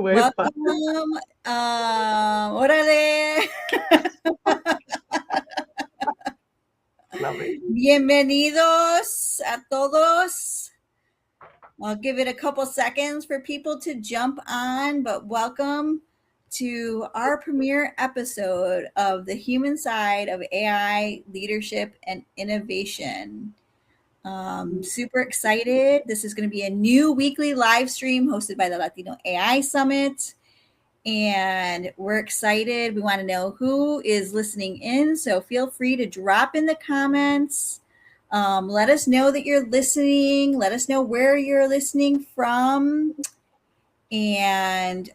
Welcome. Órale. Love it. Bienvenidos a todos. I'll give it a couple seconds for people to jump on, but welcome to our premiere episode of the human side of AI leadership and innovation. Super excited. This is going to be a new weekly live stream hosted by the Latino AI Summit. And we're excited. We want to know who is listening in. So feel free to drop in the comments. Let us know that you're listening. Let us know where you're listening from. And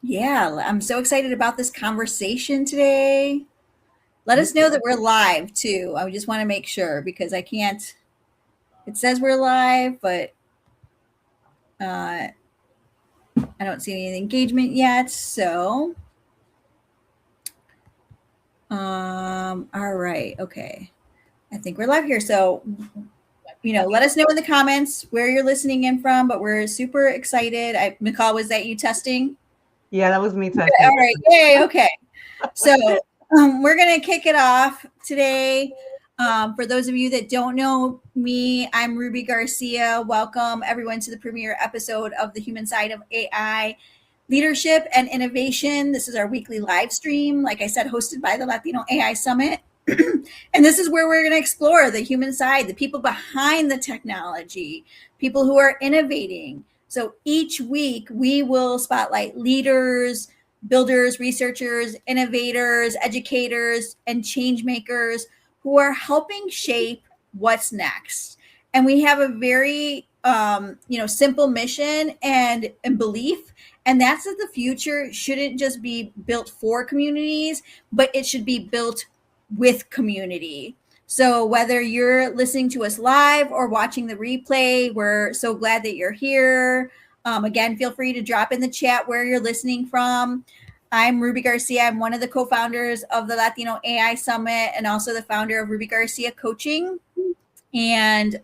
yeah, I'm so excited about this conversation today. Let us know that we're live too. I just want to make sure because I can't, it says we're live, but I don't see any engagement yet. So, all right. Okay. I think we're live here. So, let us know in the comments where you're listening in from, but we're super excited. Michal, was that you testing? Yeah, that was me testing. All right. Yay. Okay. So we're going to kick it off today. For those of you that don't know me, I'm Ruby Garcia. Welcome everyone to the premiere episode of the Human Side of AI Leadership and Innovation. This is our weekly live stream, like I said, hosted by the Latino AI Summit. And this is where we're going to explore the human side, the people behind the technology, people who are innovating. So each week we will spotlight leaders, builders, researchers, innovators, educators, and change makers who are helping shape what's next. And we have a very, simple mission and belief. And that's that the future shouldn't just be built for communities, but it should be built with community. So whether you're listening to us live or watching the replay, we're so glad that you're here. Again, feel free to drop in the chat where you're listening from. I'm Ruby Garcia. I'm one of the co-founders of the Latino AI Summit and also the founder of Ruby Garcia Coaching. And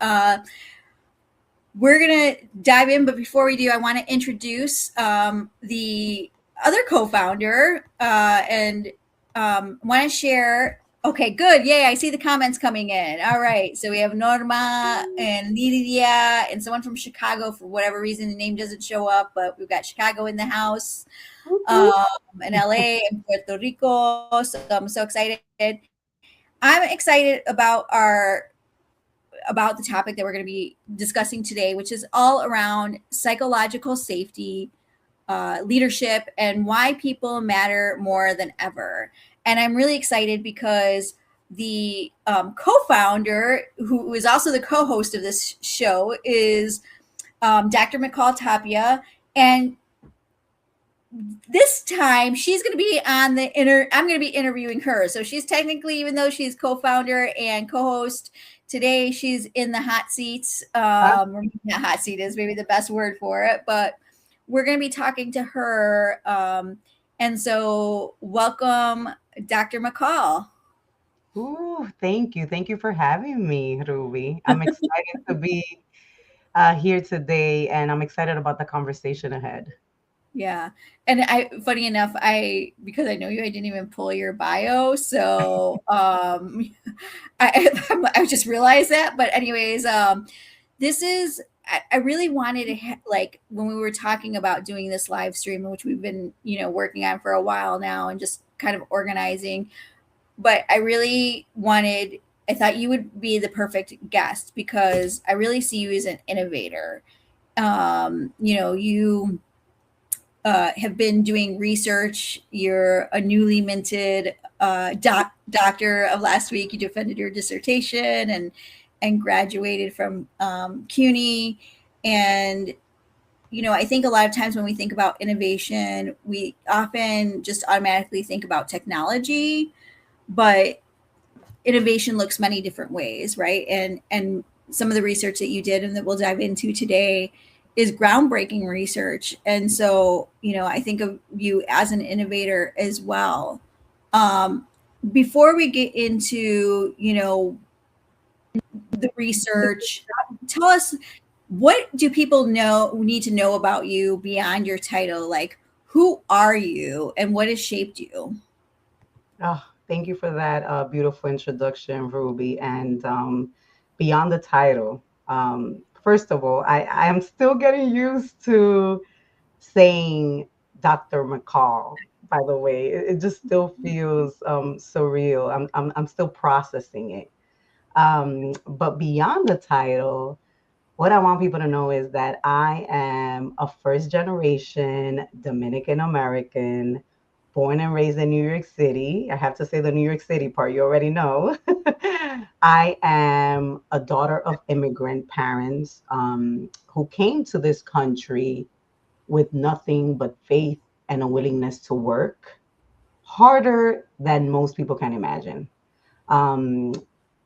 we're going to dive in. But before we do, I want to introduce the other co-founder and want to share. Okay, good. Yay, I see the comments coming in. All right. So we have Norma and Lidia and someone from Chicago. For whatever reason, the name doesn't show up, but we've got Chicago in the house, and LA and Puerto Rico. So I'm so excited. I'm excited about the topic that we're going to be discussing today, which is all around psychological safety, leadership, and why people matter more than ever. And I'm really excited because the co-founder, who is also the co-host of this show, is Dr. Michal Tapia. And this time she's going to be on I'm going to be interviewing her. So she's technically, even though she's co-founder and co-host, today she's in the hot seats. Not hot seat is maybe the best word for it, but we're going to be talking to her. And so welcome, Dr. Michal. Ooh, thank you. Thank you for having me, Ruby. I'm excited to be here today, and I'm excited about the conversation ahead. Yeah. And funny enough, because I know you, I didn't even pull your bio. So I just realized that. But anyways, this is, I really wanted to, when we were talking about doing this live stream, which we've been, working on for a while now and just kind of organizing. But I really I thought you would be the perfect guest because I really see you as an innovator. You have been doing research. You're a newly minted doctor of last week. You defended your dissertation and graduated from CUNY. And, I think a lot of times when we think about innovation, we often just automatically think about technology, but innovation looks many different ways, right? And some of the research that you did and that we'll dive into today is groundbreaking research. And so, I think of you as an innovator as well. Before we get into, the research, tell us what do people need to know about you beyond your title? Like, who are you and what has shaped you? Oh, thank you for that beautiful introduction, Ruby. And beyond the title, first of all, I am still getting used to saying Dr. McCall, by the way. It just still feels surreal. I'm still processing it. But beyond the title, what I want people to know is that I am a first generation Dominican American, born and raised in New York City. I have to say the New York City part, you already know. I am a daughter of immigrant parents who came to this country with nothing but faith and a willingness to work harder than most people can imagine. Um,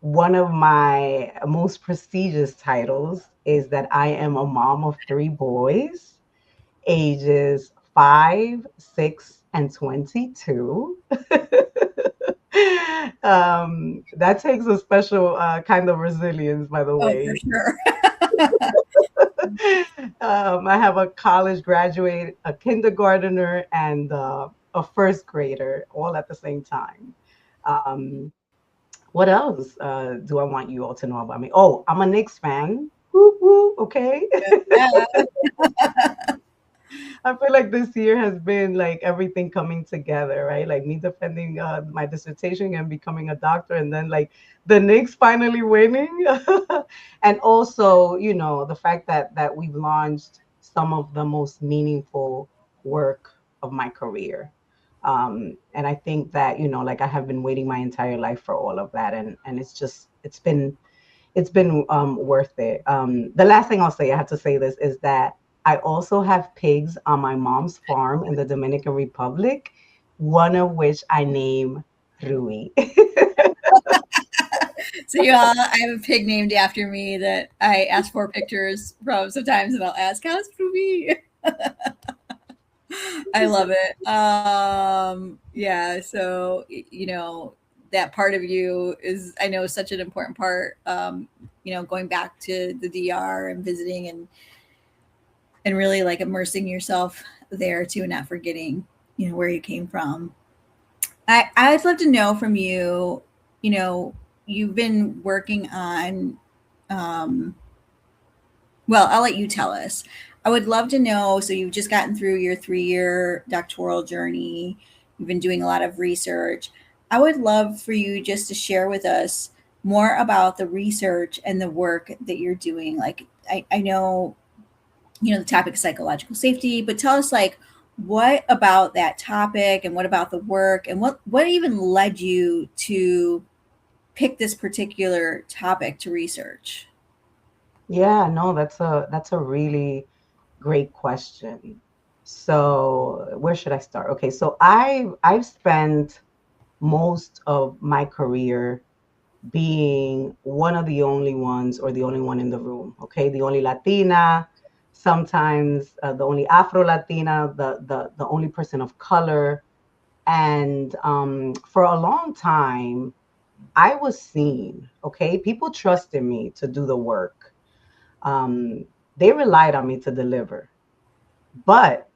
One of my most prestigious titles is that I am a mom of three boys, ages 5, 6, and 22. That takes a special kind of resilience, by the Oh, for way. sure. I have a college graduate, a kindergartner, and a first grader all at the same time. Um, what else do I want you all to know about me? Oh, I'm a Knicks fan. Woo woo. Okay. Yeah. I feel like this year has been like everything coming together, right? Like me defending my dissertation and becoming a doctor, and then like the Knicks finally winning, and also, you know, the fact that we've launched some of the most meaningful work of my career. And I think that, you know, like I have been waiting my entire life for all of that, and it's been worth it. The last thing I'll say, I have to say this, is that I also have pigs on my mom's farm in the Dominican Republic, one of which I name Rui. So y'all, I have a pig named after me that I ask for pictures from sometimes, and I'll ask, "How's Ruby?" I love it. Yeah. So that part of you is, I know, such an important part. Going back to the DR and visiting and really like immersing yourself there too, and not forgetting where you came from. I'd love to know from you. You've been working on. Um, well, I'll let you tell us. I would love to know. So you've just gotten through your 3-year doctoral journey. You've been doing a lot of research. I would love for you just to share with us more about the research and the work that you're doing. Like I know the topic of psychological safety, but tell us, like, what about that topic and what about the work and what even led you to pick this particular topic to research? Yeah, no, that's a really great question. So where should I start? Okay, so I've spent most of my career being one of the only ones or the only one in the room. Okay, the only Latina, sometimes the only Afro Latina, the only person of color, and for a long time I was seen. Okay, people trusted me to do the work. Um, they relied on me to deliver, but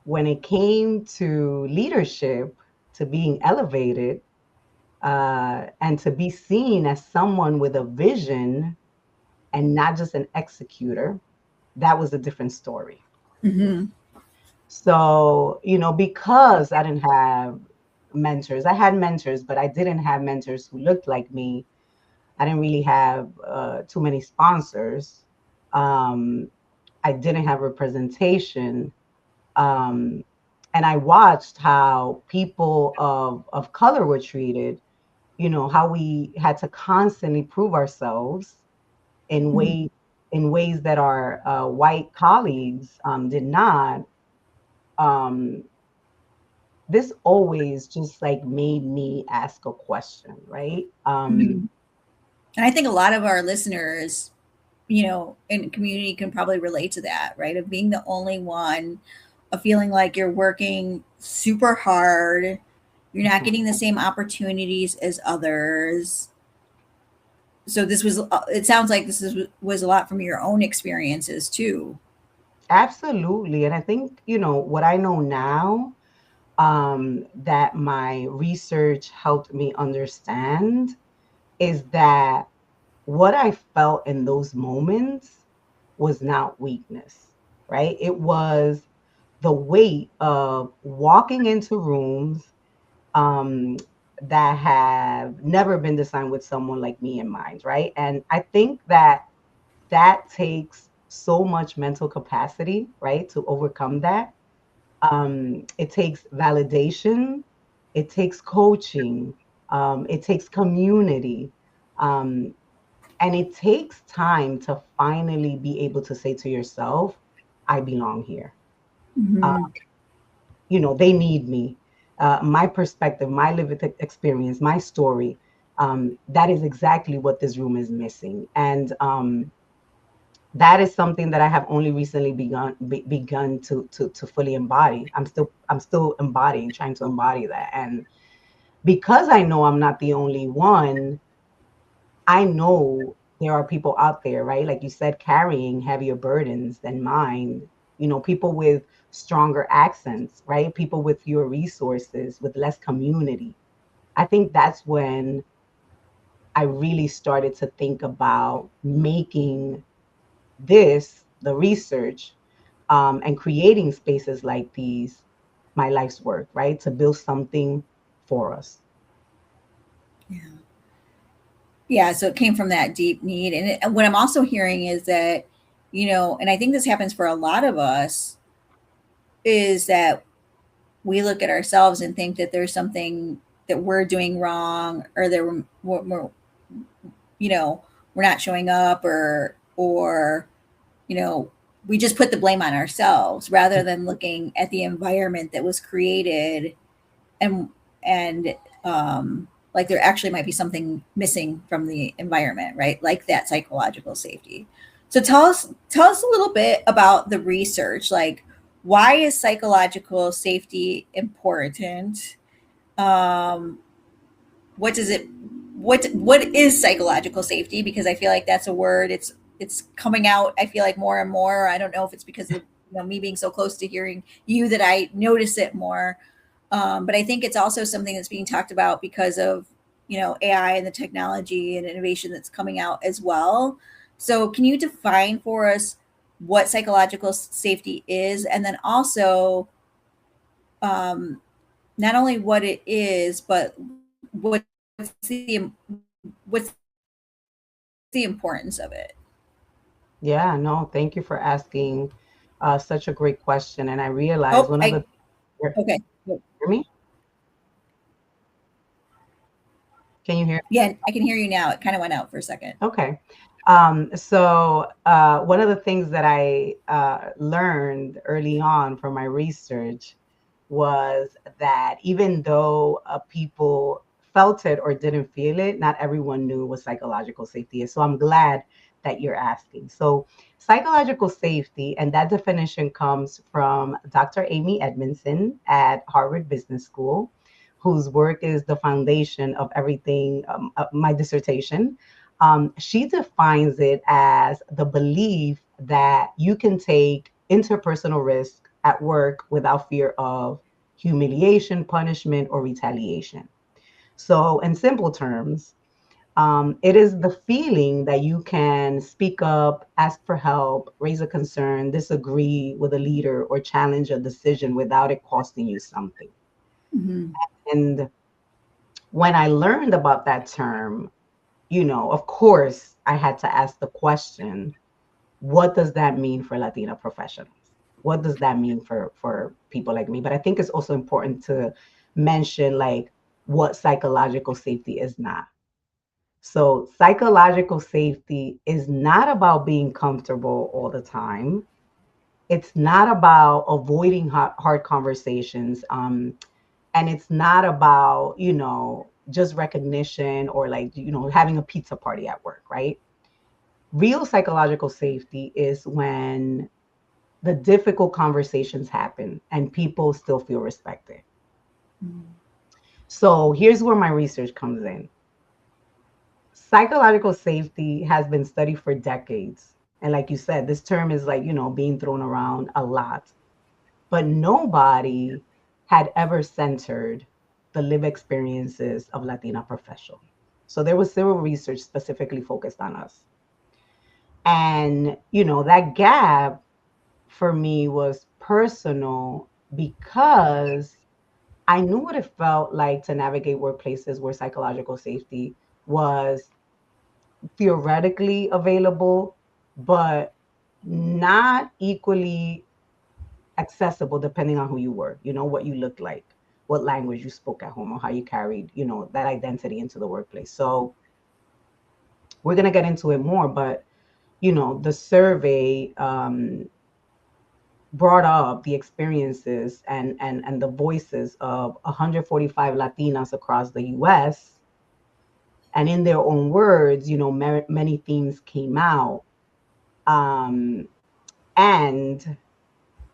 when it came to leadership, to being elevated, and to be seen as someone with a vision and not just an executor, that was a different story. Mm-hmm. So, you know, because I didn't have mentors, I had mentors, but I didn't have mentors who looked like me. I didn't really have too many sponsors. Um, I didn't have representation. Um, and I watched how people of color were treated, you know, how we had to constantly prove ourselves in Mm-hmm. ways that our white colleagues did not. Um, this always just like made me ask a question, right? Mm-hmm. And I think a lot of our listeners, in community can probably relate to that, right? Of being the only one, of feeling like you're working super hard, you're not Mhm. getting the same opportunities as others. so this was, it sounds like was a lot from your own experiences too. Absolutely. And I think, what I know now, that my research helped me understand is that what I felt in those moments was not weakness, right? It was the weight of walking into rooms um, that have never been designed with someone like me in mind, right? And I think that takes so much mental capacity, right, to overcome that. It takes validation, it takes coaching, it takes community, um, and it takes time to finally be able to say to yourself, I belong here. Uh, Mm-hmm. they need me. My perspective, my lived experience, my story, that is exactly what this room is missing. And that is something that I have only recently begun to fully embody. I'm still embodying, trying to embody that. And because I know I'm not the only one, I know there are people out there, right? Like you said, carrying heavier burdens than mine, people with stronger accents, right? People with fewer resources, with less community. I think that's when I really started to think about making the research, and creating spaces like these, my life's work, right? To build something for us. Yeah. Yeah. So it came from that deep need. And what I'm also hearing is that, and I think this happens for a lot of us, is that we look at ourselves and think that there's something that we're doing wrong, or that you know, we're not showing up, or, you know, we just put the blame on ourselves rather than looking at the environment that was created, and and like there actually might be something missing from the environment, right? Like that psychological safety. So tell us a little bit about the research. Like, why is psychological safety important? Um, what does it what is psychological safety? Because I feel like that's a word. It's coming out, I feel like, more and more. I don't know if it's because of me being so close to hearing you that I notice it more. But I think it's also something that's being talked about because of AI and the technology and innovation that's coming out as well. So can you define for us what psychological safety is, and then also, um, not only what it is, but what's what's the importance of it? Yeah, no, thank you for asking such a great question. And I realized Oh, one of the, I okay. hear me? Can you hear? Yeah, I can hear you now. It kind of went out for a second. Okay. So one of the things that I learned early on from my research was that even though people felt it or didn't feel it, not everyone knew what psychological safety is. So I'm glad that you're asking. So psychological safety, and that definition comes from Dr. Amy Edmondson at Harvard Business School, whose work is the foundation of everything, my dissertation. She defines it as the belief that you can take interpersonal risk at work without fear of humiliation, punishment, or retaliation. So, in simple terms, it is the feeling that you can speak up, ask for help, raise a concern, disagree with a leader, or challenge a decision without it costing you something. Mm-hmm. And when I learned about that term, of course, I had to ask the question, what does that mean for Latina professionals? What does that mean for people like me? But I think it's also important to mention like what psychological safety is not. So psychological safety is not about being comfortable all the time. It's not about avoiding hard conversations. And it's not about, just recognition or like, having a pizza party at work, right? Real psychological safety is when the difficult conversations happen and people still feel respected. So here's where my research comes in. psychological safety has been studied for decades. And like you said, this term is like, being thrown around a lot. But nobody had ever centered the lived experiences of Latina professionals. So there was zero research specifically focused on us. And, that gap for me was personal because I knew what it felt like to navigate workplaces where psychological safety was theoretically available, but not equally accessible depending on who you were, what you looked like, what language you spoke at home, or how you carried, that identity into the workplace. So we're going to get into it more, but, the survey brought up the experiences and the voices of 145 Latinas across the US. And in their own words, many themes came out. Um, and,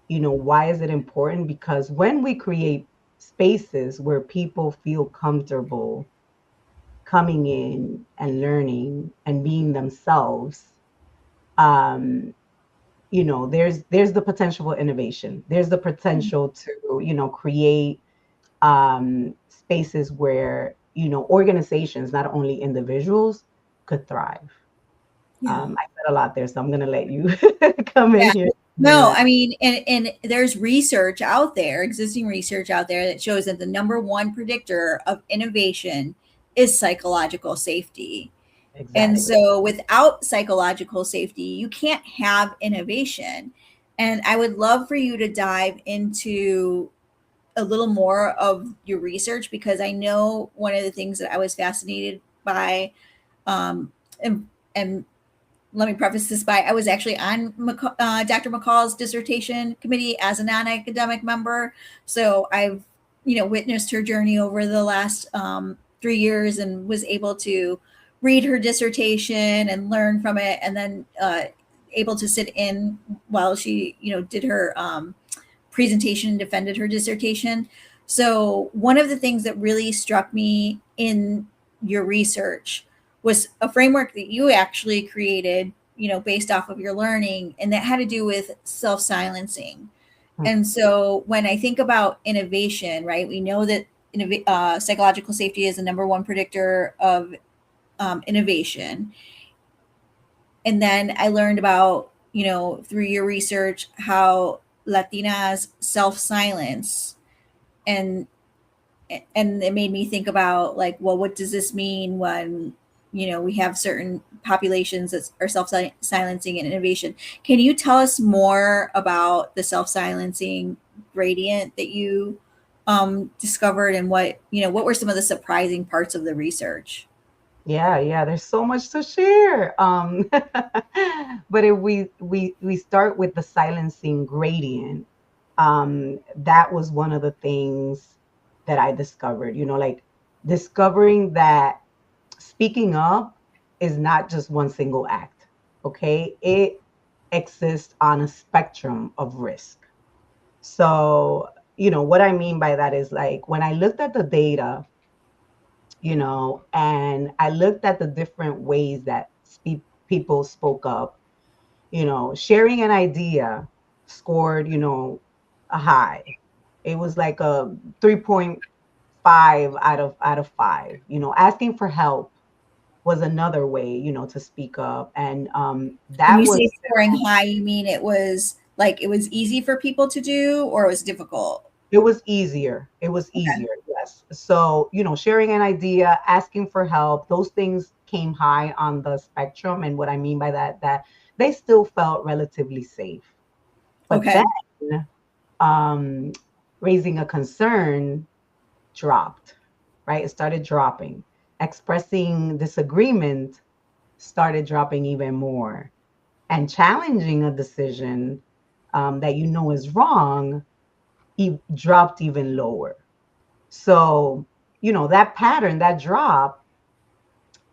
why is it important? Because when we create spaces where people feel comfortable coming in and learning and being themselves, um, there's the potential for innovation. There's the potential to, create spaces where, organizations, not only individuals, could thrive. Yeah. I said a lot there, so I'm going to let you come in Yeah. here. No, I mean, and there's research out there, existing research out there that shows that the number one predictor of innovation is psychological safety. And Exactly. so without psychological safety, you can't have innovation. And I would love for you to dive into a little more of your research, because I know one of the things that I was fascinated by, um, and let me preface this by I was actually on Dr. McCall's dissertation committee as a non-academic member, so I've witnessed her journey over the last 3 years and was able to read her dissertation and learn from it, and then able to sit in while she did her presentation and defended her dissertation. So one of the things that really struck me in your research was a framework that you actually created, based off of your learning, and that had to do with self-silencing. Hmm. And so when I think about innovation, right, we know that psychological safety is the number one predictor of innovation. And then I learned about, through your research, how Latinas self-silence, and it made me think about, like, well, what does this mean when we have certain populations that are self-silencing and innovation? Can you tell us more about the self-silencing gradient that you discovered, and what were some of the surprising parts of the research? Yeah, there's so much to share. But if we start with the silencing gradient, that was one of the things that I discovered, like discovering that speaking up is not just one single act, okay? It exists on a spectrum of risk. So, what I mean by that is, like, when I looked at the data, and I looked at the different ways that people spoke up, sharing an idea scored, a high. It was like a 3.5 out of 5. Asking for help was another way, to speak up. And When that you was say scoring high, you mean it was like it was easy for people to do, or it was difficult? It was easier. It was Okay. easier, yes. So, sharing an idea, asking for help, those things came high on the spectrum. And what I mean by that they still felt relatively safe. But Okay. then um, raising a concern dropped, right? It started dropping. Expressing disagreement started dropping even more. And challenging a decision that is wrong, dropped even lower. So, that pattern, that drop,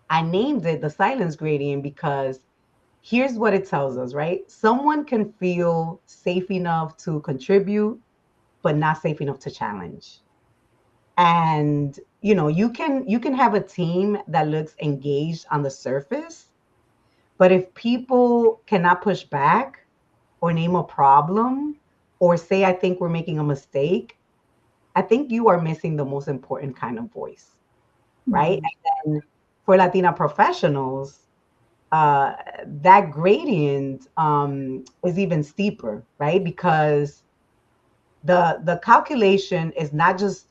I named it the silence gradient because here's what it tells us, right? Someone can feel safe enough to contribute, but not safe enough to challenge. And you can have a team that looks engaged on the surface, but if people cannot push back or name a problem or say, I think we're making a mistake, I think you are missing the most important kind of voice, right? Mhm. And then for Latina professionals, uh, that gradient is even steeper, right? Because the calculation is not just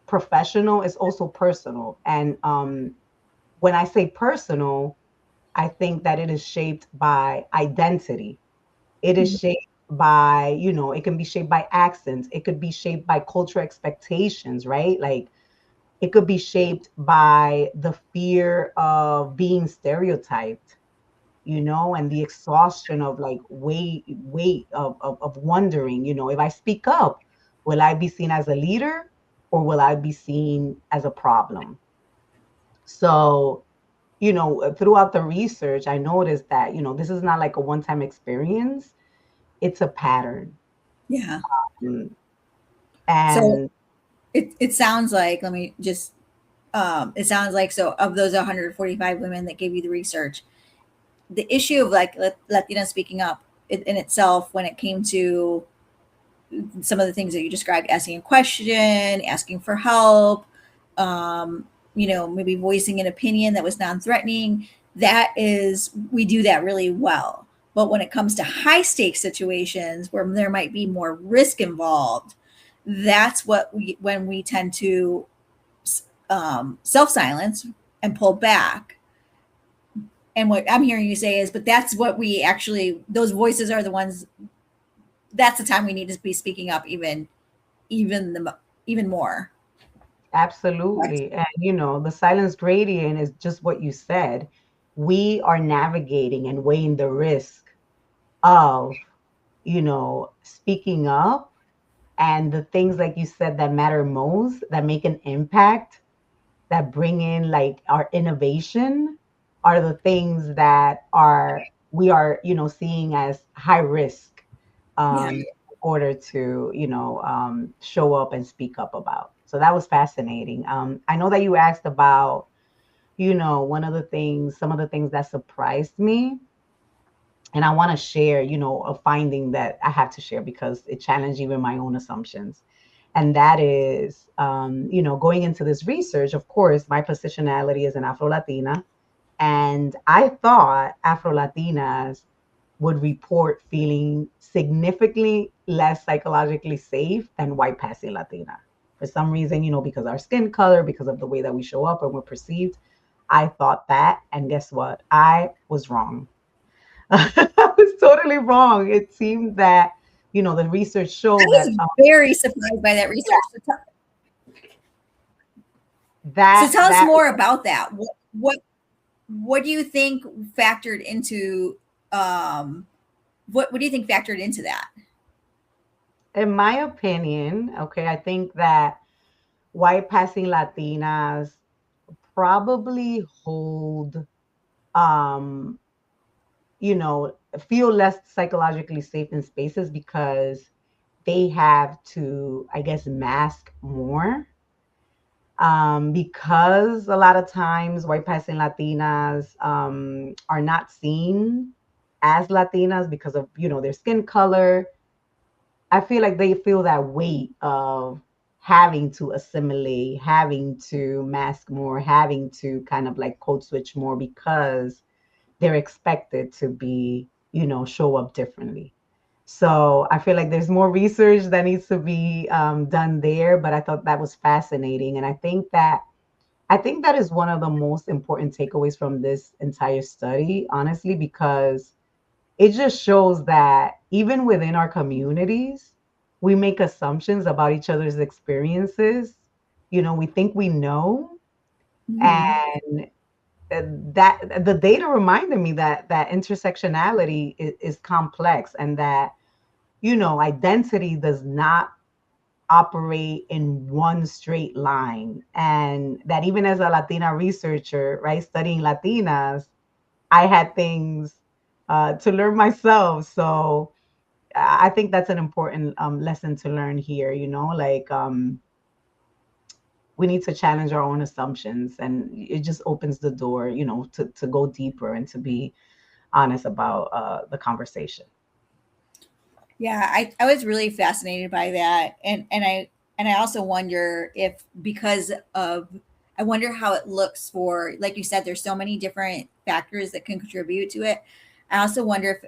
professional; it's also personal. And when I say personal, I think that it is shaped by identity. It is shaped by, it can be shaped by accents. It could be shaped by cultural expectations, right? Like it could be shaped by the fear of being stereotyped, and the exhaustion of like wait of wondering, if I speak up, will I be seen as a leader or will I be seen as a problem? So, throughout the research, I noticed that, this is not like a one-time experience, it's a pattern. Yeah. Mm. So And it sounds like, let me just, it sounds like, so of those 145 women that gave you the research, the issue of like Latina speaking up in itself, when it came to some of the things that you described, asking a question, asking for help, maybe voicing an opinion that was non-threatening, that is, we do that really well. But when it comes to high stakes situations where there might be more risk involved, that's when we tend to self silence and pull back. And what I'm hearing you say is, but that's what we actually, those voices are the ones, that's the time we need to be speaking up even more. Right. absolutely. And, the silence gradient is just what you said. We are navigating and weighing the risk of, speaking up, and the things like you said that matter most, that make an impact, that bring in like our innovation, are the things that are we are seeing as high risk, Yeah. in order to show up and speak up about. So that was fascinating. I know that you asked about one of the things some of the things that surprised me, and I want to share a finding that I have to share because it challenged even my own assumptions. And that is, going into this research, of course, my positionality is an Afro Latina. And I thought Afro Latinas would report feeling significantly less psychologically safe than white passing Latina. For some reason, because our skin color, because of the way that we show up and we're perceived, I thought that. And guess what? I was wrong. I was totally wrong. It seemed that, the research I showed that was very surprised by that research. So that tell us that more about that. What do you think factored into um, what do you think factored into that? in my opinion, okay, I think that white passing Latinas probably hold, um, feel less psychologically safe in spaces because they have to, I guess, mask more. Because a lot of times white passing Latinas are not seen as Latinas because of, their skin color. I feel like they feel that weight of having to assimilate, having to mask more, having to kind of like code switch more because they're expected to be, show up differently. So I feel like there's more research that needs to be done there, but I thought that was fascinating. And I think that is one of the most important takeaways from this entire study, honestly, because it just shows that even within our communities, we make assumptions about each other's experiences. We think we know, Mhm. and that the data reminded me that intersectionality is complex, and that identity does not operate in one straight line, and that even as a Latina researcher, right, studying Latinas, I had things to learn myself. So I think that's an important lesson to learn here. Like we need to challenge our own assumptions, and it just opens the door, to go deeper and to be honest about the conversation. Yeah, I was really fascinated by that, and I also wonder if because of I wonder how it looks for, like you said, there's so many different factors that can contribute to it. I also wonder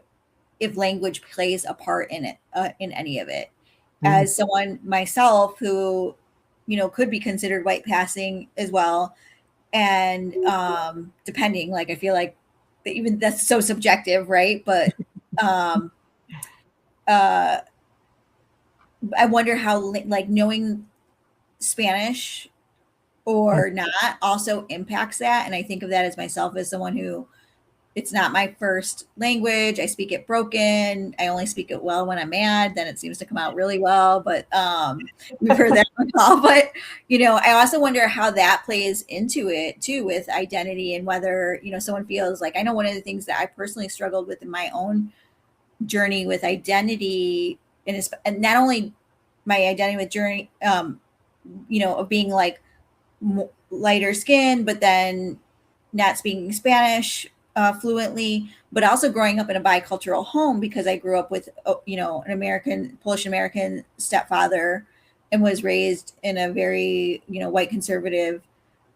if language plays a part in it, in any of it. Mm. As someone myself who, could be considered white passing as well, and depending, like I feel like even that's so subjective, right? But um, uh, I wonder how like knowing Spanish or not also impacts that. And I think of that as myself as someone who it's not my first language. I speak it broken. I only speak it well when I'm mad. Then it seems to come out really well. But we've heard that all. But I also wonder how that plays into it too with identity and whether someone feels like I know one of the things that I personally struggled with in my own journey with identity and not only my identity with journey, of being like lighter skin, but then not speaking Spanish fluently, but also growing up in a bicultural home because I grew up with, an American, Polish American stepfather and was raised in a very, white conservative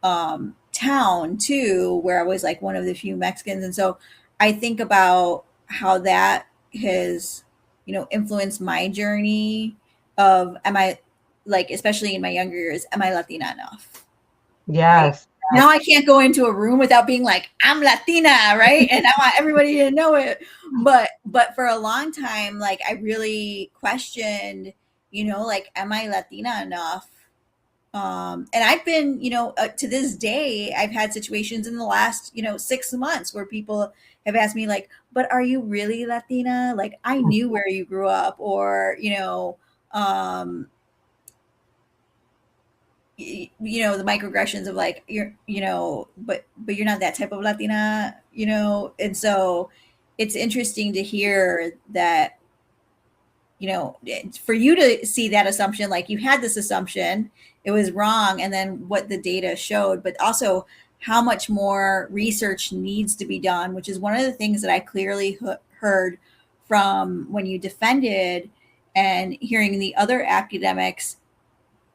town too, where I was like one of the few Mexicans. And so I think about how that has, influenced my journey of am I like, especially in my younger years, am I Latina enough? Right. Yes. Now I can't go into a room without being like, I'm Latina, right? And I want everybody to know it. But for a long time, like I really questioned, like, am I Latina enough? And I've been, to this day, I've had situations in the last, 6 months where people have asked me like, but are you really Latina? Like I knew where you grew up, or, the microaggressions of like you're but you're not that type of Latina, and so it's interesting to hear that, for you to see that assumption, like you had this assumption, it was wrong, and then what the data showed, but also how much more research needs to be done, which is one of the things that I clearly heard from when you defended, and hearing the other academics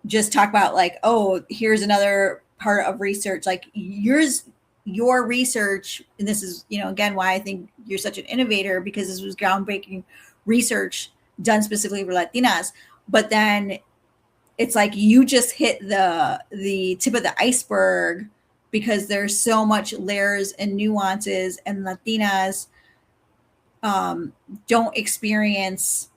just talk about like, oh, here's another part of research, like your research, and this is, again, why I think you're such an innovator, because this was groundbreaking research done specifically for Latinas. But then it's like you just hit the tip of the iceberg, because there's so much layers and nuances, and Latinas don't experience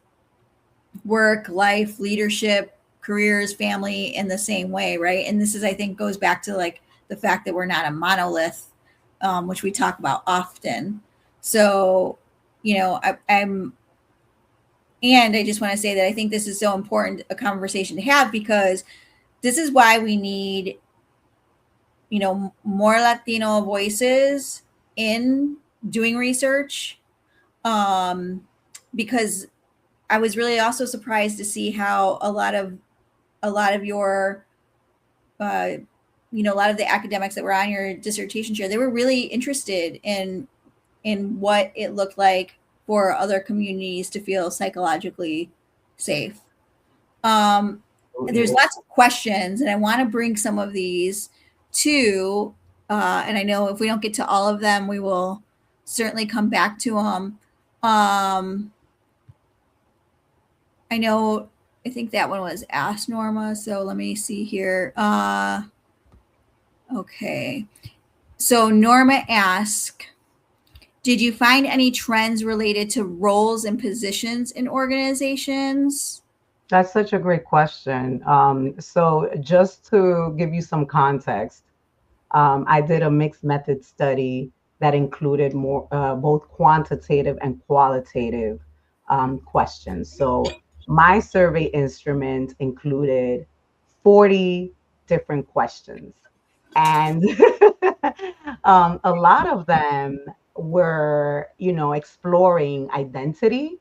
work, life, leadership, careers, family in the same way, right? And this is, I think, goes back to like the fact that we're not a monolith, which we talk about often. So, I'm, and I just want to say that I think this is so important a conversation to have, because this is why we need, more Latino voices in doing research, because I was really also surprised to see how a lot of your, a lot of the academics that were on your dissertation chair, they were really interested in what it looked like for other communities to feel psychologically safe. There's lots of questions, and I want to bring some of these to, and I know if we don't get to all of them, we will certainly come back to them. I know, I think that one was asked, Norma. So let me see here. Okay. So Norma asked, did you find any trends related to roles and positions in organizations? That's such a great question. So just to give you some context, I did a mixed method study that included more both quantitative and qualitative questions. So my survey instrument included 40 different questions, and a lot of them were, exploring identity,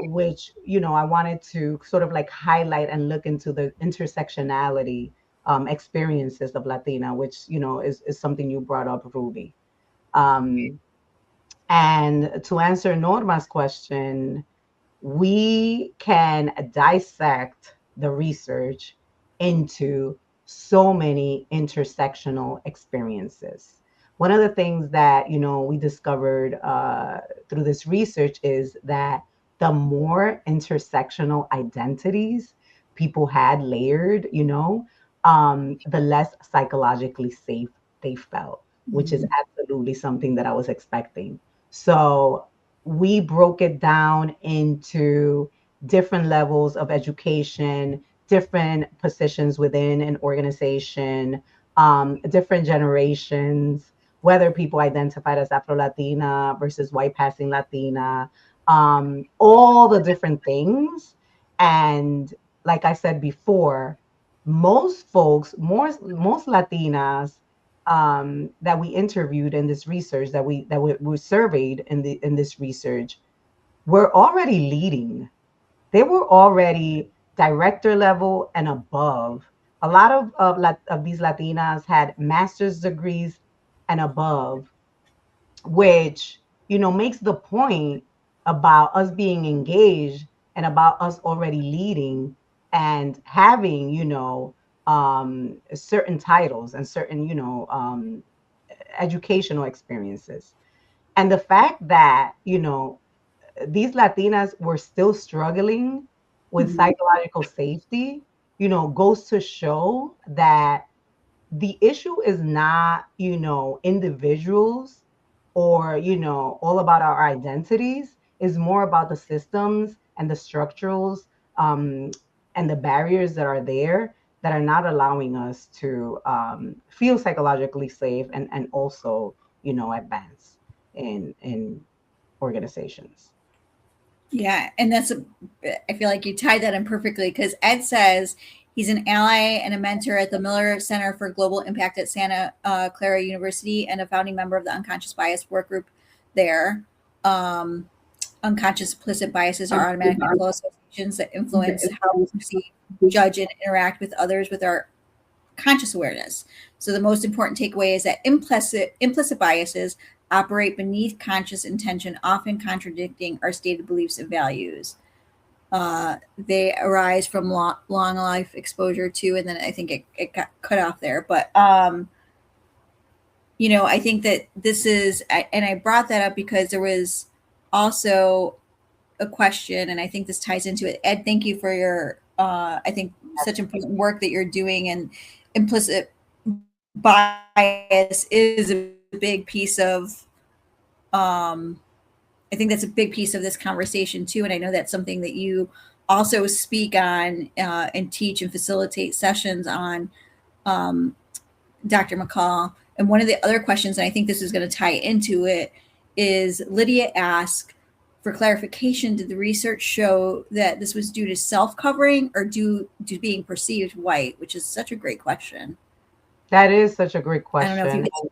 which, I wanted to sort of like highlight and look into the intersectionality experiences of Latina, which, is something you brought up, Ruby. Um, and to answer Norma's question, we can dissect the research into so many intersectional experiences. One of the things that we discovered through this research is that the more intersectional identities people had layered, the less psychologically safe they felt, which is Mhm. absolutely something that I was expecting. So we broke it down into different levels of education, different positions within an organization, different generations, whether people identified as Afro Latina versus white passing Latina, all the different things. And like I said before, most folks, most Latinas that we interviewed in this research, that we surveyed in this research, were already leading. They were already director level and above. A lot of these Latinas had master's degrees and above, which makes the point about us being engaged and about us already leading and having certain titles and certain educational experiences. And the fact that these Latinas were still struggling with Mhm. psychological safety, goes to show that the issue is not, individuals or, all about our identities, is more about the systems and the structurals, um, and the barriers that are there that are not allowing us to feel psychologically safe and also, advance in organizations. Yeah, and I feel like you tied that in perfectly because Ed says he's an ally and a mentor at the Miller Center for Global Impact at Santa Clara University and a founding member of the Unconscious Bias Work Group there. Um, Unconscious implicit biases are automatic mental associations that influence how we perceive, judge, and interact with others with our conscious awareness. So the most important takeaway is that implicit biases operate beneath conscious intention, often contradicting our stated beliefs and values. They arise from long life exposure too, and then I think it got cut off there. But I think that this is, and I brought that up because there was also a question, and I think this ties into it. Ed, thank you for your, I think, such important work that you're doing. And implicit bias is a big piece of, I think that's a big piece of this conversation too. And I know that's something that you also speak on and teach and facilitate sessions on, Dr. McCall. And one of the other questions, and I think this is going to tie into it, is Lydia asked for clarification: did the research show that this was due to self-covering or due to being perceived white? Which is such a great question. That is such a great I don't know if you. question.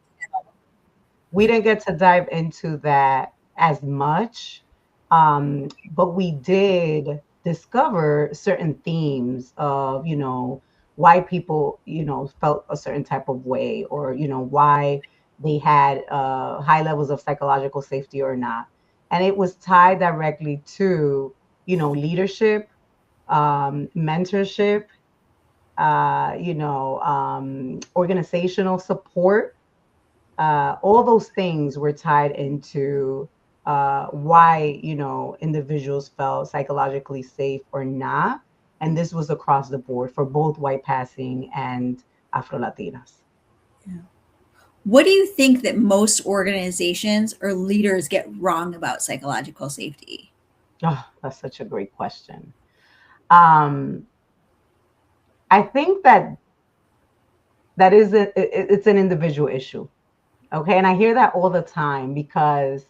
We didn't get to dive into that as much, but we did discover certain themes of, why people, felt a certain type of way, or, why they had high levels of psychological safety or not. And it was tied directly to, leadership, mentorship, organizational support. All those things were tied into why individuals felt psychologically safe or not, and this was across the board for both white passing and Afro Latinas. Yeah. What do you think that most organizations or leaders get wrong about psychological safety? Oh, that's such a great question. Um, I think that is it's an individual issue. Okay, and I hear that all the time because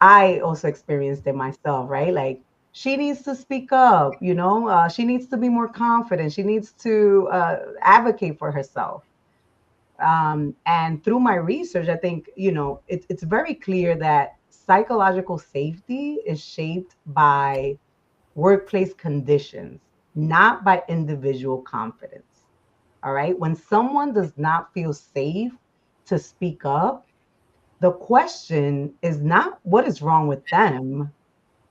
I also experienced it myself, right? Like, she needs to speak up, she needs to be more confident. She needs to advocate for herself. And through my research, I think, it's very clear that psychological safety is shaped by workplace conditions, not by individual confidence. All right. When someone does not feel safe to speak up, the question is not what is wrong with them.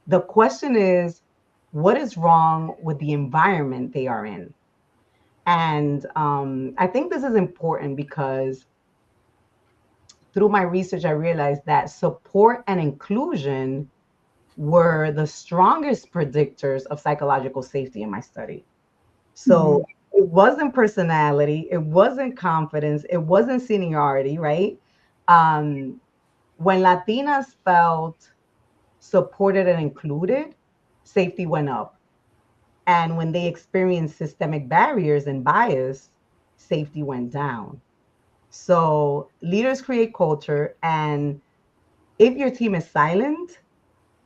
The question is what is wrong with the environment they are in. And I think this is important because through my research, I realized that support and inclusion were the strongest predictors of psychological safety in my study. So Mhm. it wasn't personality, it wasn't confidence, it wasn't seniority, right? Um, when Latinas felt supported and included, safety went up. And when they experienced systemic barriers and bias, safety went down. So leaders create culture, and if your team is silent,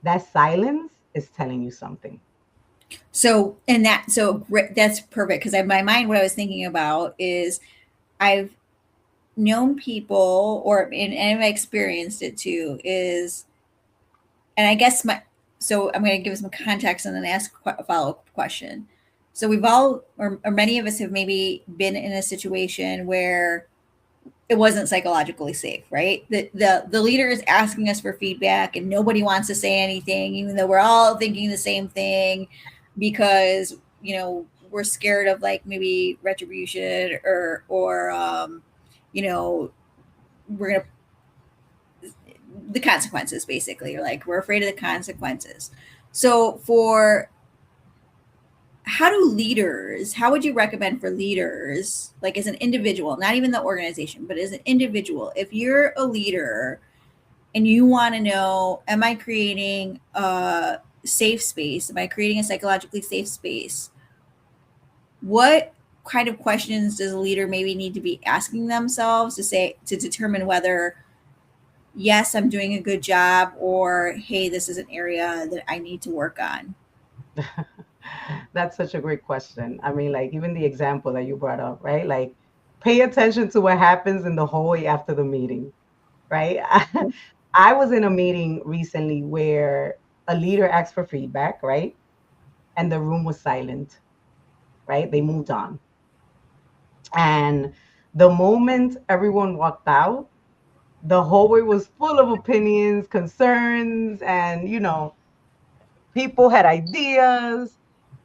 that silence is telling you something. So, that's perfect because in my mind, what I was thinking about is I've known people, and I've experienced it too, is, and I guess so I'm going to give some context and then ask a follow up question. So we've all, or many of us have maybe been in a situation where it wasn't psychologically safe, right? The leader is asking us for feedback and nobody wants to say anything, even though we're all thinking the same thing because, we're scared of like maybe retribution or you know, we're going to, the consequences basically, or like we're afraid of the consequences. So for how would you recommend for leaders, like as an individual, not even the organization, but as an individual, if you're a leader and you want to know, am I creating a safe space? Am I creating a psychologically safe space? What kind of questions does a leader maybe need to be asking themselves to determine whether, yes, I'm doing a good job, or hey, this is an area that I need to work on? That's such a great question. I mean, like, even the example that you brought up, right? Like, pay attention to what happens in the hallway after the meeting, right? I was in a meeting recently where a leader asked for feedback, right? And the room was silent, right? They moved on. And the moment everyone walked out, the hallway was full of opinions, concerns, and, people had ideas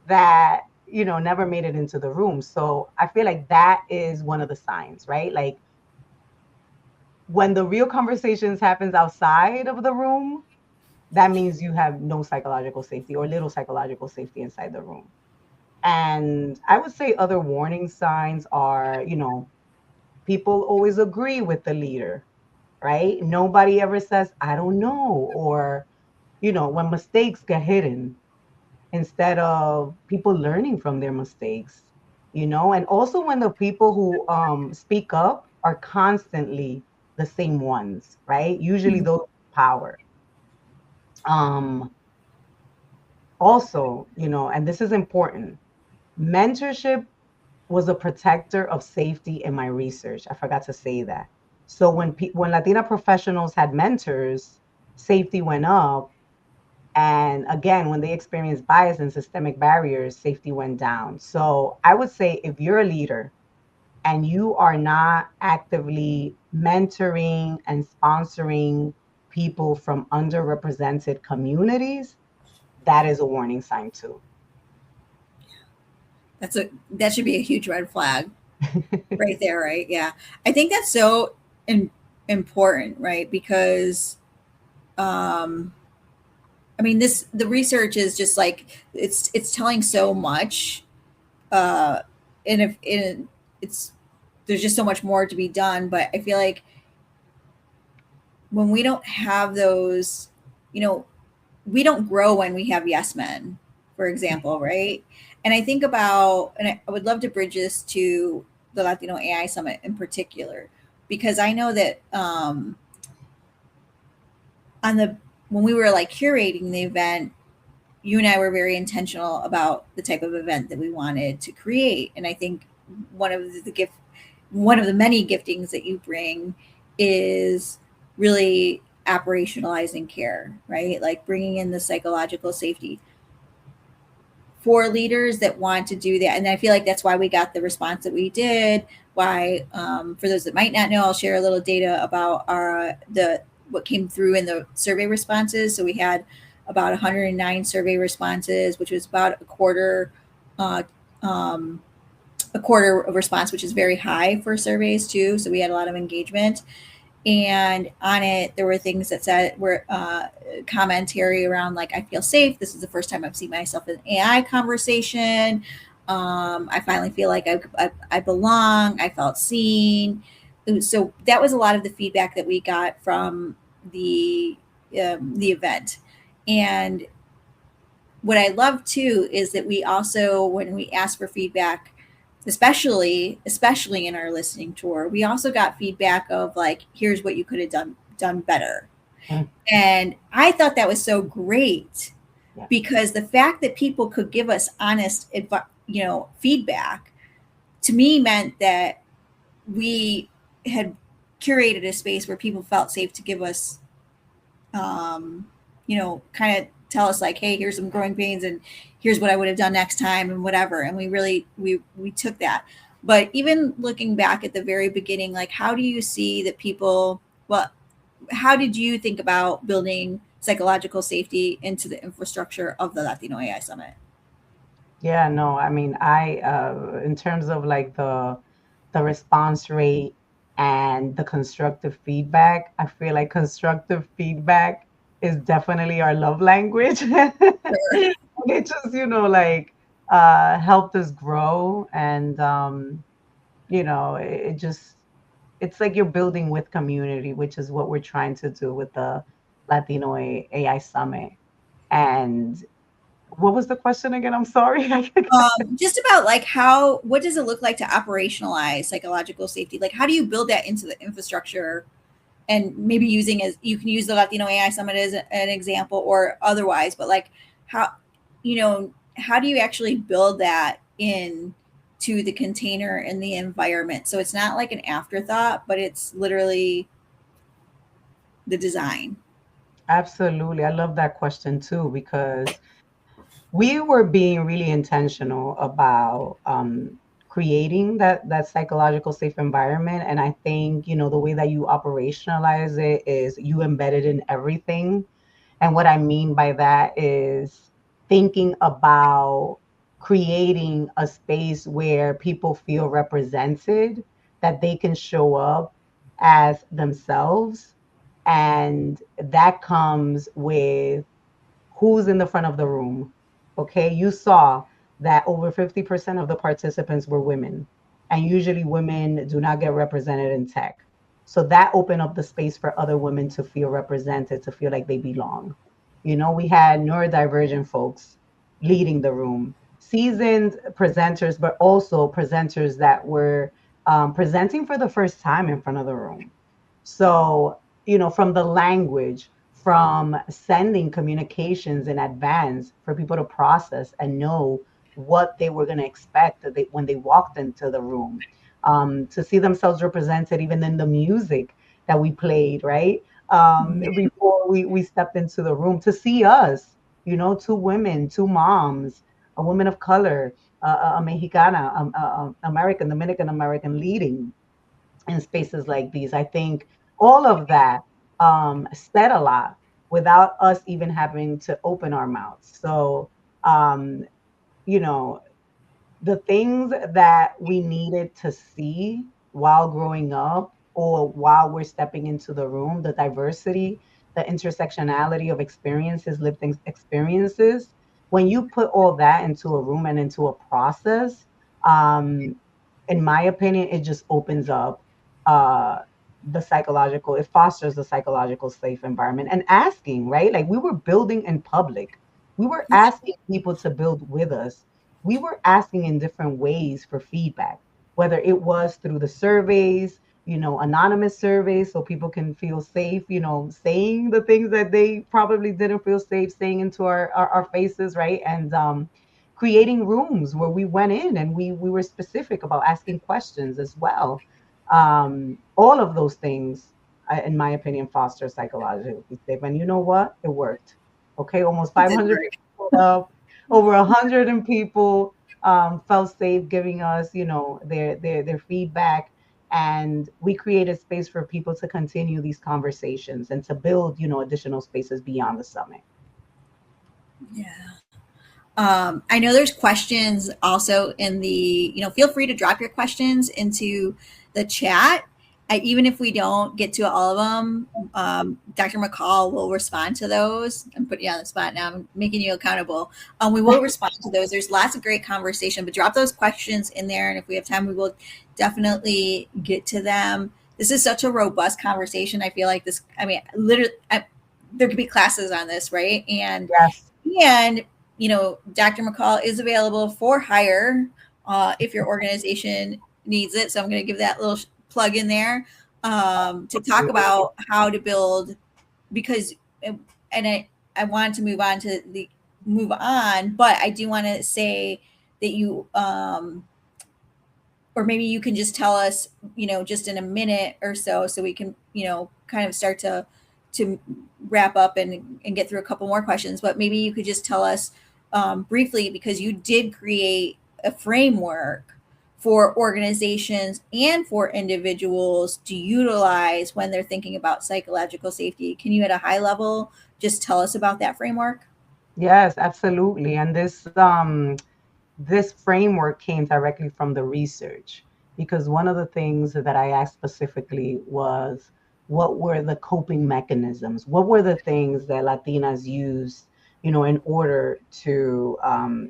that, never made it into the room. So I feel like that is one of the signs, right? Like when the real conversations happens outside of the room, that means you have no psychological safety or little psychological safety inside the room. And I would say other warning signs are, people always agree with the leader, right? Nobody ever says, I don't know, or, when mistakes get hidden instead of people learning from their mistakes, and also when the people who speak up are constantly the same ones, right? Usually those with power. Um, Also, and this is important, mentorship was a protector of safety in my research. I forgot to say that. So when Latina professionals had mentors, safety went up. And again, when they experienced bias and systemic barriers, safety went down. So I would say if you're a leader and you are not actively mentoring and sponsoring people from underrepresented communities, that is a warning sign too. That should be a huge red flag right there, right? Yeah. I think that's so important, right? Because um I mean, the research is just like it's telling so much, uh and if it's there's just so much more to be done, but I feel like when we don't have those, you know, we don't grow when we have yes men, for example, right? And I think about, and I would love to bridge this to the Latino AI Summit in particular, because I know that on the when we were like curating the event, you and I were very intentional about the type of event that we wanted to create, and I think one of one of the many giftings that you bring is really operationalizing care, right? Like bringing in the psychological safety for leaders that want to do that. And I feel like that's why we got the response that we did. Why, for those that might not know, I'll share a little data about what came through in the survey responses. So we had about 109 survey responses, which was about uh, a quarter of response, which is very high for surveys too. So we had a lot of engagement. And on it, there were things that said were commentary around like, I feel safe. This is the first time I've seen myself in an AI conversation. I finally feel like I belong. I felt seen. So that was a lot of the feedback that we got from the event. And what I love too is that we also, when we ask for feedback, especially in our listening tour, we also got feedback of like, here's what you could have done better. Mm. And I thought that was so great Yeah. because the fact that people could give us honest feedback to me meant that we had curated a space where people felt safe to give us kind of tell us like, hey, here's some growing pains and here's what I would have done next time and whatever. And we really, we took that. But even looking back at the very beginning, like, how do you see that how did you think about building psychological safety into the infrastructure of the Latino AI Summit? Yeah, no, I mean, in terms of like the response rate and the constructive feedback, I feel like constructive feedback is definitely our love language. Sure. It just, like helped us grow. And it just, it's like you're building with community, which is what we're trying to do with the Latino AI Summit. And what was the question again? I'm sorry. Just about like what does it look like to operationalize psychological safety? Like, how do you build that into the infrastructure? And maybe you can use the Latino AI Summit as an example or otherwise, but like how, how do you actually build that in to the container and the environment? So it's not like an afterthought, but it's literally the design. Absolutely. I love that question too, because we were being really intentional about creating that psychological safe environment. And I think, the way that you operationalize it is you embed it in everything. And what I mean by that is thinking about creating a space where people feel represented, that they can show up as themselves. And that comes with who's in the front of the room. Okay, you saw that over 50% of the participants were women, and usually women do not get represented in tech. So that opened up the space for other women to feel represented, to feel like they belong. We had neurodivergent folks leading the room, seasoned presenters, but also presenters that were presenting for the first time in front of the room. So, from the language, from sending communications in advance for people to process and know what they were going to expect when they walked into the room, to see themselves represented even in the music that we played, right? Before we stepped into the room, to see us, two women, two moms, a woman of color, a Mexicana, American, Dominican American leading in spaces like these. I think all of that said a lot without us even having to open our mouths. So, um, you know, the things that we needed to see while growing up or while we're stepping into the room, the diversity, the intersectionality of experiences, experiences, when you put all that into a room and into a process, um, in my opinion, it just opens up uh, it fosters the psychological safe environment. And asking, right? Like we were building in public, we were asking people to build with us, we were asking in different ways for feedback, whether it was through the surveys, anonymous surveys, so people can feel safe, saying the things that they probably didn't feel safe saying into our faces, right? And creating rooms where we went in and we were specific about asking questions as well. All of those things, in my opinion, foster psychologically safe. And you know what? It worked. Okay, almost It did 500 work. people showed up. over 100 people felt safe giving us, their feedback. And we created space for people to continue these conversations and to build, additional spaces beyond the summit. Yeah. I know there's questions also in the, feel free to drop your questions into the chat. Even if we don't get to all of them, Dr. McCall will respond to those. I'm putting you on the spot now. I'm making you accountable. We will respond to those. There's lots of great conversation, but drop those questions in there. And if we have time, we will definitely get to them. This is such a robust conversation. I feel like this, literally, there could be classes on this, right? Yes. And Dr. McCall is available for hire if your organization needs it. So I'm going to give that little plug in there to talk about how to build, because, and I wanted to move on, but I do want to say that you, or maybe you can just tell us, just in a minute or so we can, kind of start to wrap up and get through a couple more questions. But maybe you could just tell us briefly, because you did create a framework for organizations and for individuals to utilize when they're thinking about psychological safety. Can you, at a high level, just tell us about that framework? Yes, absolutely. And this framework came directly from the research, because one of the things that I asked specifically was, what were the coping mechanisms? What were the things that Latinas used, in order to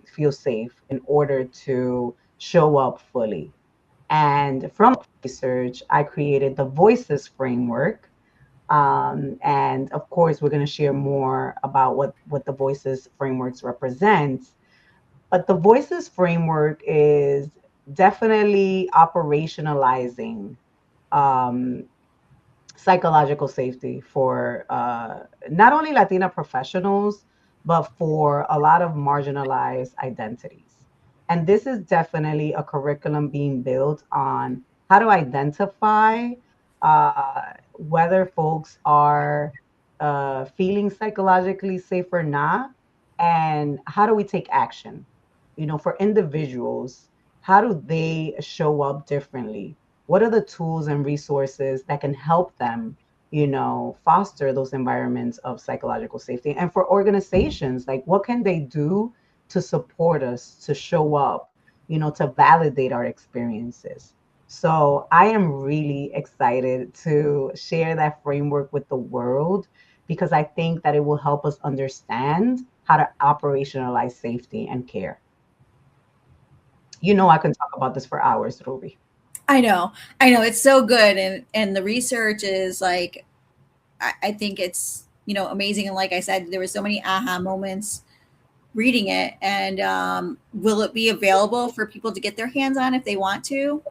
feel safe, in order to show up fully? And from research, I created the Voices framework. And of course, we're going to share more about what the Voices frameworks represents. But the Voices framework is definitely operationalizing um, psychological safety for not only Latina professionals, but for a lot of marginalized identities. And this is definitely a curriculum being built on how to identify whether folks are feeling psychologically safe or not, and how do we take action. For individuals, how do they show up differently? What are the tools and resources that can help them, foster those environments of psychological safety? And for organizations, like, what can they do to support us to show up, to validate our experiences? So I am really excited to share that framework with the world, because I think that it will help us understand how to operationalize safety and care. I can talk about this for hours, Ruby. I know it's so good, and the research is like, I think it's, amazing. And like I said, there were so many aha moments reading it. And will it be available for people to get their hands on if they want to?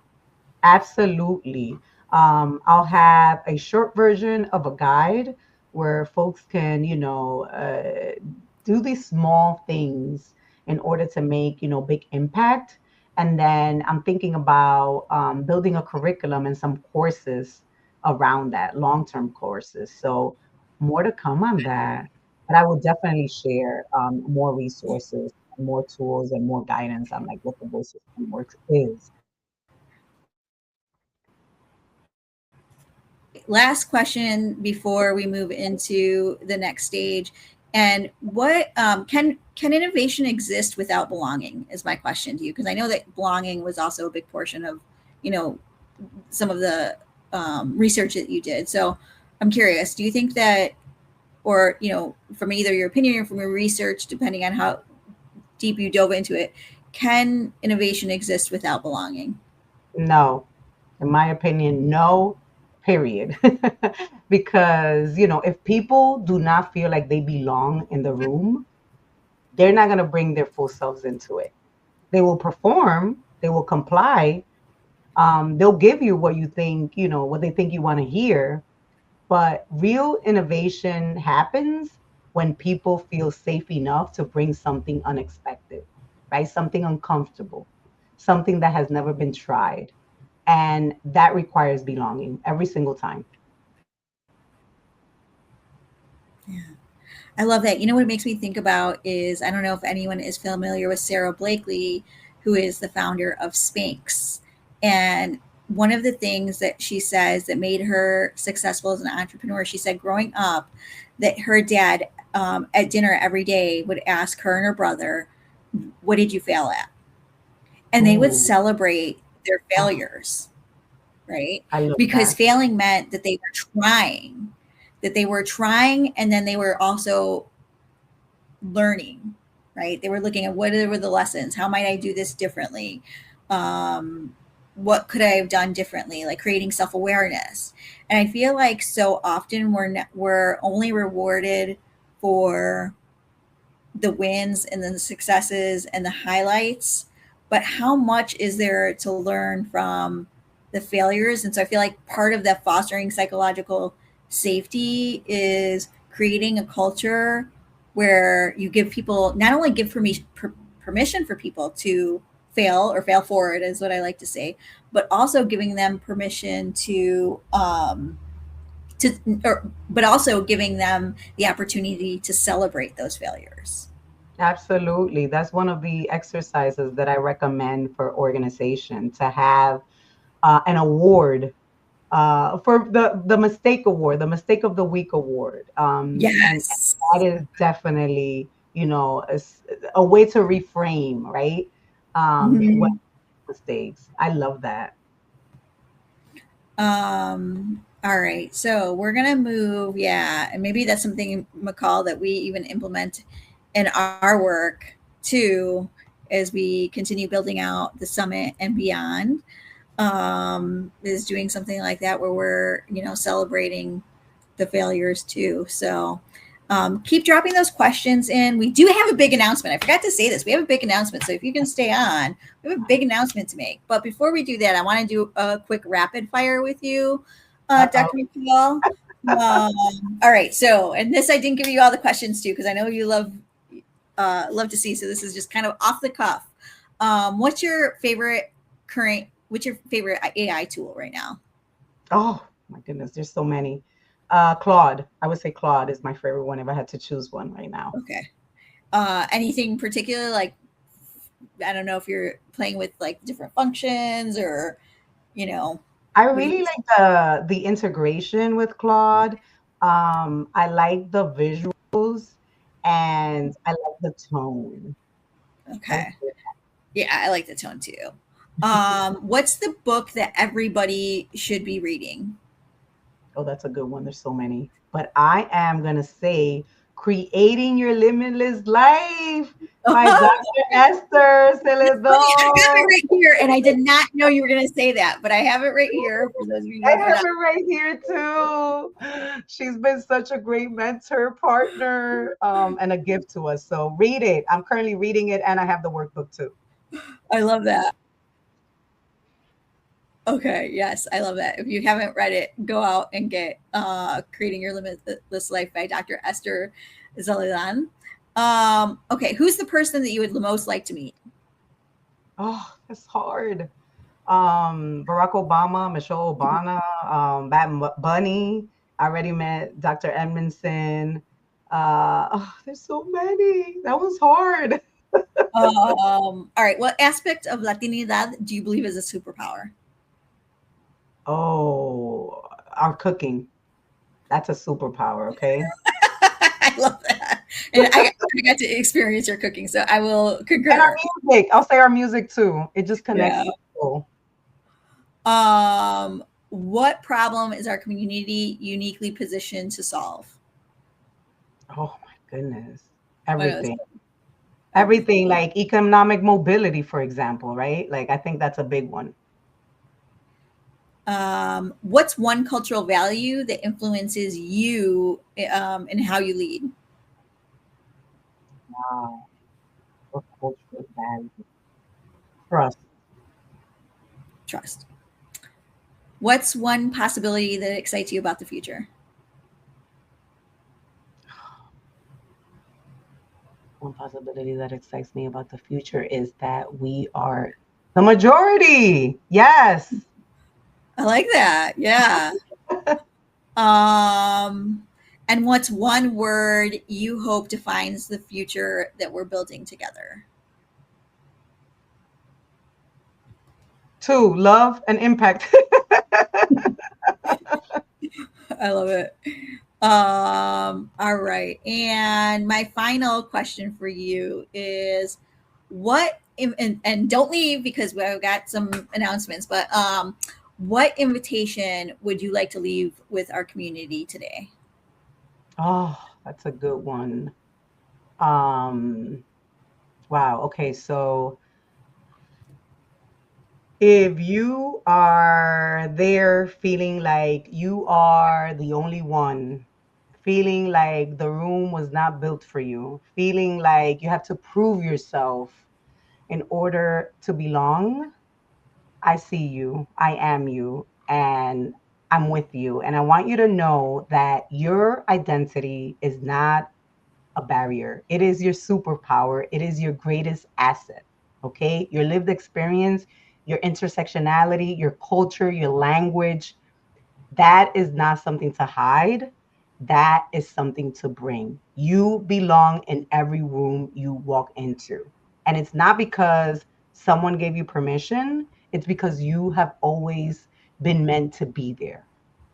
Absolutely. I'll have a short version of a guide where folks can, do these small things in order to make, big impact. And then I'm thinking about building a curriculum and some courses around that, long-term courses. So more to come on that. But I will definitely share more resources, more tools, and more guidance on like what the Voices Framework is. Last question before we move into the next stage. And what can innovation exist without belonging? Is my question to you, because I know that belonging was also a big portion of, you know, some of the research that you did. So I'm curious. Do you think that, or from either your opinion or from your research, depending on how deep you dove into it, can innovation exist without belonging? No, in my opinion, no, period. Because, if people do not feel like they belong in the room, they're not going to bring their full selves into it. They will perform, they will comply, they'll give you what you think, what they think you want to hear. But real innovation happens when people feel safe enough to bring something unexpected, right? Something uncomfortable, something that has never been tried. And that requires belonging every single time. Yeah. I love that. You know what it makes me think about is I don't know if anyone is familiar with Sarah Blakely, who is the founder of Spanx. And one of the things that she says that made her successful as an entrepreneur, she said growing up that her dad at dinner every day would ask her and her brother, "What did you fail at?" And they would Oh, celebrate their oh, failures, right? I love Because that. failing meant that they were trying, and then they were also learning, right? They were looking at what were the lessons? How might I do this differently? Um, what could I have done differently? Like creating self awareness. And I feel like so often we're only rewarded for the wins and then the successes and the highlights, but how much is there to learn from the failures? And so I feel like part of that fostering psychological safety is creating a culture where you give people not only give permission for people to fail or fail forward is what I like to say, but also giving them permission to but also giving them the opportunity to celebrate those failures. Absolutely. That's one of the exercises that I recommend for organization to have an award for the mistake award, the mistake of the week award. And Yes. that is definitely, a way to reframe, right? What Mhm. mistakes. I love that. All right. So we're gonna move, yeah, and maybe that's something, McCall, that we even implement in our work too, as we continue building out the summit and beyond. Is doing something like that where we're, celebrating the failures too. So keep dropping those questions in. We do have a big announcement. I forgot to say this. We have a big announcement. So if you can stay on, we have a big announcement to make. But before we do that, I want to do a quick rapid fire with you, Uh-oh. Dr. McCall. All right. So, and this I didn't give you all the questions too, because I know you love to see. So this is just kind of off the cuff. What's your favorite What's your favorite AI tool right now? Oh my goodness, there's so many. Claude. I would say Claude is my favorite one if I had to choose one right now. Okay. Anything particular, like I don't know if you're playing with like different functions or you know I what do you really like the integration with Claude. I like the visuals and I like the tone. I would Okay. say, Yeah, I like the tone too. What's the book that everybody should be reading? oh, that's a good one. There's so many. But I am gonna say Creating Your Limitless Life by Dr. Esther That's funny. I have it Celedon. right here, and I did not know you were going to say that, but I have it right here for those of you I who do have not. it right here too. She's been such a great mentor, partner, and a gift to us. So read it. I'm currently reading it, and I have the workbook too. I love that. Okay, yes, I love that. If you haven't read it, go out and get Creating Your Limitless Life by Dr. Esther Zalidan. Okay, who's the person that you would most like to meet? Oh, that's hard. Barack Obama, Michelle Obama, Bad Bunny. I already met Dr. Edmondson. Oh, there's so many. That was hard. All right, what aspect of Latinidad do you believe is a superpower? Oh, our cooking. That's a superpower, okay? I love that. And I got to experience your cooking, so I will And our concur. music. I'll say our music too. It just connects Yeah. people. What problem is our community uniquely positioned to solve? Oh my goodness. I know it's Everything. everything. Everything like economic mobility, for example, right? Like I think that's a big one. What's one cultural value that influences you in how you lead? Wow. What cultural value? Trust. Trust. What's one possibility that excites you about the future? One possibility that excites me about the future is that we are the majority. Yes. I like that. Yeah. Um, And what's one word you hope defines the future that we're building together? 2, love and impact. I love it. All right. And my final question for you is what, and don't leave because we've got some announcements, but what invitation would you like to leave with our community today? Oh, that's a good one. Um, wow. Okay. So if you are there feeling like you are the only one, feeling like the room was not built for you, feeling like you have to prove yourself in order to belong, I see you, I am you, and I'm with you. And I want you to know that your identity is not a barrier. It is your superpower. It is your greatest asset. Okay. Your lived experience, your intersectionality, your culture, your language, that is not something to hide. That is something to bring. You belong in every room you walk into. And it's not because someone gave you permission, it's because you have always been meant to be there.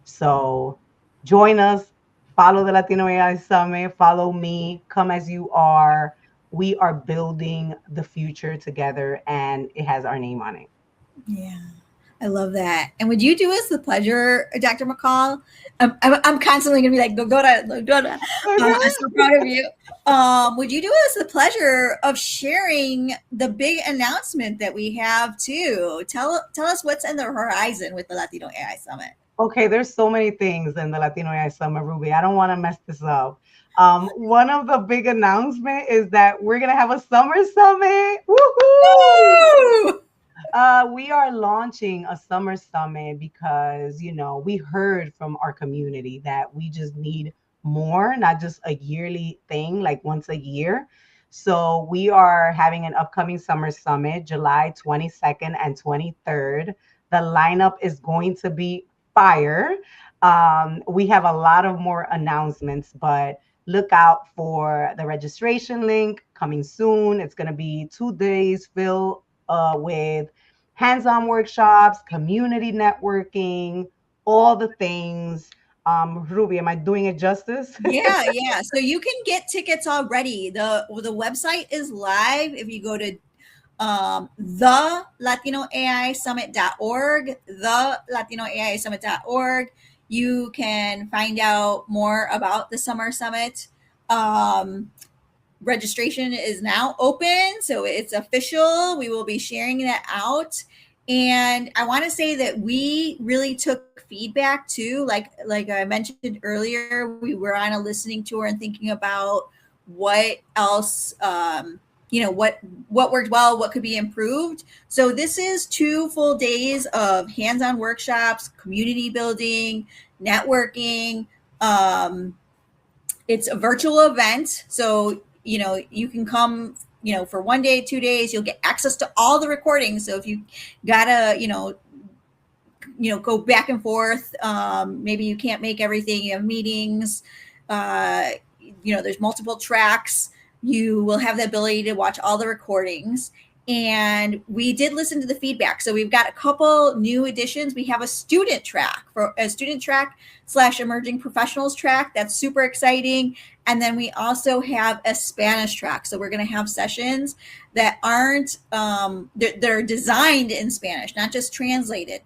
So join us, follow the Latino AI Summit, follow me, come as you are. We are building the future together, and it has our name on it. Yeah. I love that. And would you do us the pleasure, Dr. McCall? I'm constantly going to be like, go to. I'm so proud of you. Would you do us the pleasure of sharing the big announcement that we have too? Tell us what's in the horizon with the Latino AI Summit. Okay, there's so many things in the Latino AI Summit, Ruby. I don't want to mess this up. One of the big announcement is that we're gonna have a summer summit. Woohoo! Woo! We are launching a summer summit because, we heard from our community that we just need more, not just a yearly thing, like once a year. So we are having an upcoming summer summit, July 22nd and 23rd. The lineup is going to be fire. We have a lot of more announcements, but look out for the registration link coming soon. It's going to be 2 days filled with hands-on workshops, community networking, all the things. Ruby, am I doing it justice? Yeah. So you can get tickets already. The website is live. If you go to the latinoaisummit.org, the latinoaisummit.org, you can find out more about the summer summit. Registration is now open, so it's official. We will be sharing that out. And I want to say that we really took feedback too. Like I mentioned earlier, we were on a listening tour and thinking about what else what worked well, what could be improved. So this is 2 full days of hands-on workshops, community building, networking. It's a virtual event, so you can come for 1 day, 2 days. You'll get access to all the recordings, so if you gotta go back and forth, maybe you can't make everything, you have meetings, there's multiple tracks, you will have the ability to watch all the recordings. And we did listen to the feedback, so we've got a couple new additions. We have a student track / emerging professionals track. That's super exciting. And then we also have a Spanish track, so we're going to have sessions that aren't they're designed in Spanish, not just translated.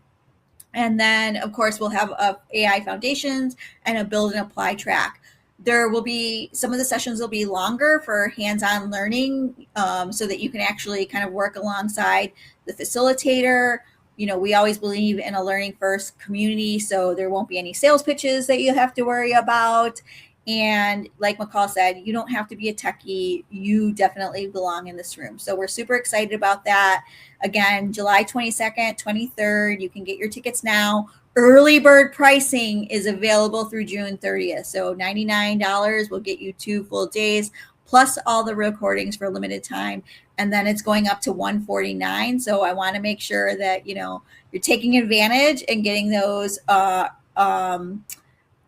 And then, of course, we'll have a AI foundations and a build and apply track. There will be some of the sessions will be longer for hands-on learning, so that you can actually kind of work alongside the facilitator. We always believe in a learning first community, so there won't be any sales pitches that you have to worry about. And like McCall said, you don't have to be a techie. You definitely belong in this room. So we're super excited about that. Again, July 22nd, 23rd, you can get your tickets now. Early bird pricing is available through June 30th. So $99 will get you 2 full days plus all the recordings for a limited time. And then it's going up to $149. So I want to make sure that, you're taking advantage and getting those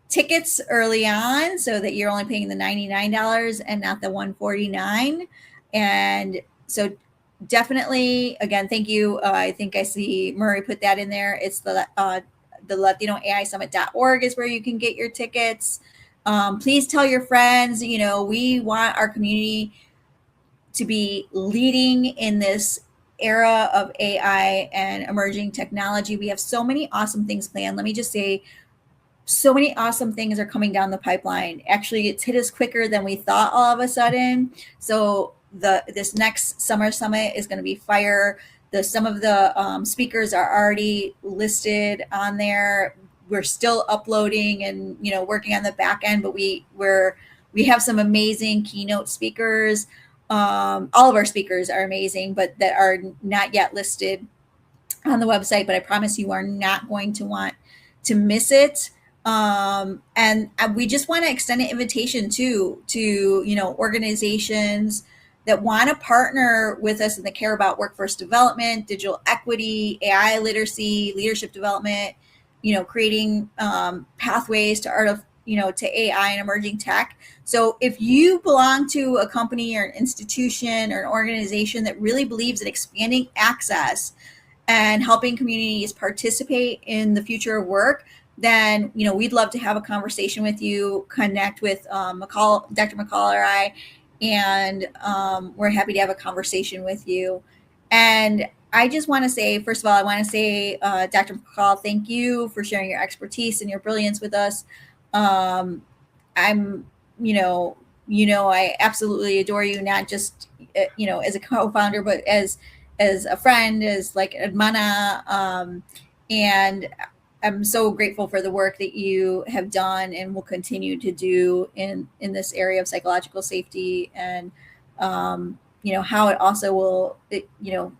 tickets early on so that you're only paying the $99 and not the $149. And so definitely, again, thank you. I think I see Murray put that in there. It's the Latino AI Summit.org is where you can get your tickets. Please tell your friends, we want our community to be leading in this era of AI and emerging technology. We have so many awesome things planned. Let me just say, so many awesome things are coming down the pipeline. Actually, it's hit us quicker than we thought all of a sudden. So this next summer summit is going to be fire. Some of the speakers are already listed on there. We're still uploading and working on the back end, but we have some amazing keynote speakers. All of our speakers are amazing, but that are not yet listed on the website. But I promise you are not going to want to miss it. And we just want to extend an invitation to organizations that want to partner with us and that care about workforce development, digital equity, AI literacy, leadership development, creating pathways to to AI and emerging tech. So if you belong to a company or an institution or an organization that really believes in expanding access and helping communities participate in the future of work, then we'd love to have a conversation with you, connect with Dr. Michal or I, and we're happy to have a conversation with you. And I just want to say, first of all, I want to say, Dr. Michal, thank you for sharing your expertise and your brilliance with us. I'm, I absolutely adore you, not just, as a co-founder, but as a friend, as like hermana, and I'm so grateful for the work that you have done and will continue to do in this area of psychological safety, and how it also will,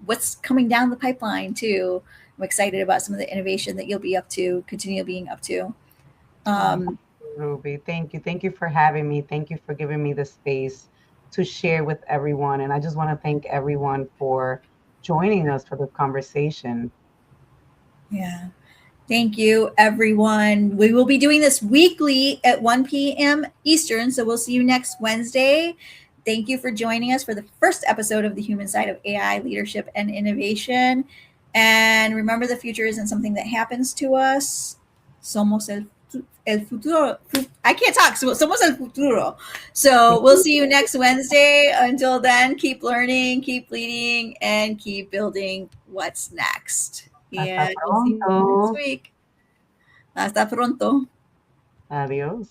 what's coming down the pipeline too. I'm excited about some of the innovation that you'll be up to, continue being up to. Ruby, thank you. Thank you for having me. Thank you for giving me the space to share with everyone. And I just want to thank everyone for joining us for the conversation. Yeah. Thank you, everyone. We will be doing this weekly at 1 p.m. Eastern, so we'll see you next Wednesday. Thank you for joining us for the first episode of the Human Side of AI, Leadership and Innovation. And remember, the future isn't something that happens to us. Somos el futuro. I can't talk. Somos el futuro. So we'll see you next Wednesday. Until then, keep learning, keep leading, and keep building what's next. Hasta And we'll see you next pronto. week. Hasta pronto. Adiós.